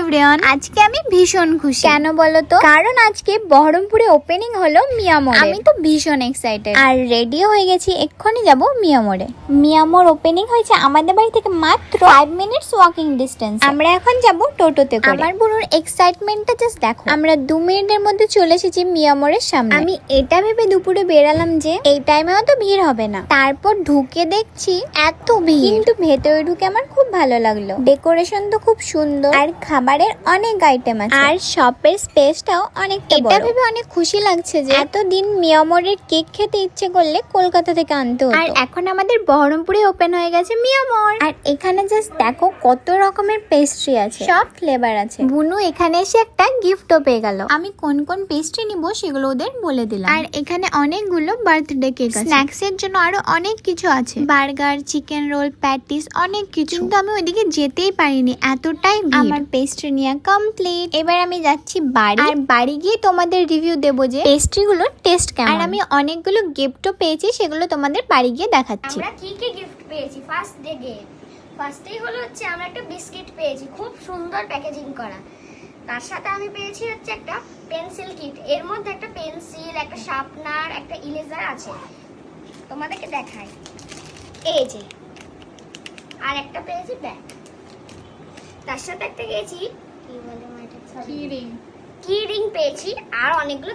Everyone, আজকে আমি ভীষণ খুশি। কেন বলো তো? কারণ আজকে বহরমপুরে ওপেনিং হলো মিয়ামোর। আমি তো ভীষণ এক্সাইটেড আর রেডিও হয়ে গেছি, এক্ষুনি যাব মিয়ামোরে। মিয়ামোর ওপেনিং হয়েছে আমাদের বাড়ি থেকে মাত্র 5 মিনিটস ওয়াকিং ডিস্টেন্স। আমরা এখন যাব টোটোতে করে। আমার বুনুর এক্সাইটমেন্টটা জাস্ট দেখো। আমরা 2 মিনিটের মধ্যে চলে এসেছি মিয়ামোরের সামনে। আমি এটা ভেবে দুপুরে বেরালাম যে এই টাইমেও তো ভিড় হবে না, তারপর ঢুকে দেখছি এত ভিড়। কিন্তু ভেতরে ঢুকে আমার খুব ভালো লাগলো। ডেকোরেশন তো খুব সুন্দর আর খাবারের অনেক আইটেম আছে। আর শপের স্পেসটাও অনেকটা বড়। এটা ভেবে অনেক খুশি লাগছে যে এতদিন মিয়ামোরের কেক খেতে ইচ্ছে করলে কলকাতা থেকে আনতে হতো। আর এখন আমাদের বহরমপুরে ওপেন হয়ে গেছে মিয়ামোর। আর এখানে জাস্ট দেখো কত রকমের পেস্ট্রি আছে, সব ফ্লেভার আছে। বুনু এখানে এসে একটা গিফটও পেয়ে গেল। আমি কোন কোন পেস্ট্রি নিব সেগুলো ওদের বলে দিলাম। আর এখানে অনেকগুলো বার্থডে কেক আছে, স্ন্যাক্স এর জন্য আরো অনেক কিছু আছে, বার্গার, চিকেন রোল, প্যাটিস, অনেক কিছু। কিন্তু আমি ওইদিকে যেতেই পারিনি, এতটাই ভিড়। আমার পেস্ট্রি নিয়ে কমপ্লিট। এবার আমি যাচ্ছি বাড়ি। আর বাড়ি গিয়ে তোমাদের রিভিউ দেবো যে পেস্ট্রি গুলো টেস্ট কেমন। আর আমি অনেকগুলো গিফটও পেয়েছি, সেগুলো তোমাদের বাড়ি গিয়ে দেখাচ্ছি। আমরা কি কি গিফট পেয়েছি ফার্স্ট ডে গিয়ে। ফার্স্টেই হলো হচ্ছে আমরা একটা বিস্কিট পেয়েছি, খুব সুন্দর প্যাকেজিং করা। তার সাথে আমি পেয়েছি হচ্ছে একটা পেন্সিল কিট, এর মধ্যে একটা পেন্সিল, একটা শার্পনার, একটা ইরেজার আছে, তোমাদেরকে দেখাই। এই যে আর একটা পেয়েছি ব্যাগ। তার সাথে একটা পেয়েছি কি বলে কি রিং পেয়েছি, আর অনেকগুলো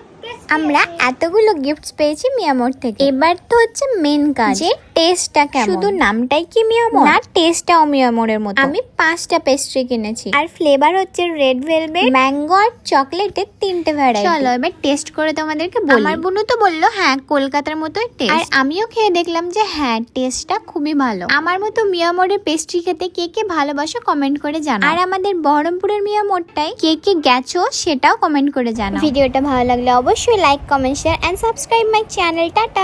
আমরা এতগুলো গিফটস পেয়েছি মিয়ামোর থেকে। এবার তো হচ্ছে মেন কাজ, যে টেস্টটা কেমন। শুধু নামটাই কি মিয়ামোর না, টেস্টটাও মিয়ামোরের মতো। আমি 5টা পেস্ট্রি কিনেছি আর ফ্লেভার হচ্ছে রেড ভেলভেট, ম্যাঙ্গো আর চকলেটের 3টে ভ্যারাইটি। চলো এবার টেস্ট করে তোমাদেরকে বলি। আমার বুনু তো বললো হ্যাঁ কলকাতার মতোই টেস্ট, আর আমিও খেয়ে দেখলাম যে হ্যাঁ টেস্টটা খুবই ভালো। আমার মতো মিয়ামোরের পেস্ট্রি খেতে কে কে ভালোবাসো কমেন্ট করে জানাও। আর আমাদের বহরমপুরের মিয়ামোরটাই কে কে গেছো সেটাও কমেন্ট করে জানাও। ভিডিওটা ভালো লাগলে অবশ্যই like, comment, share and subscribe my channel. Tata.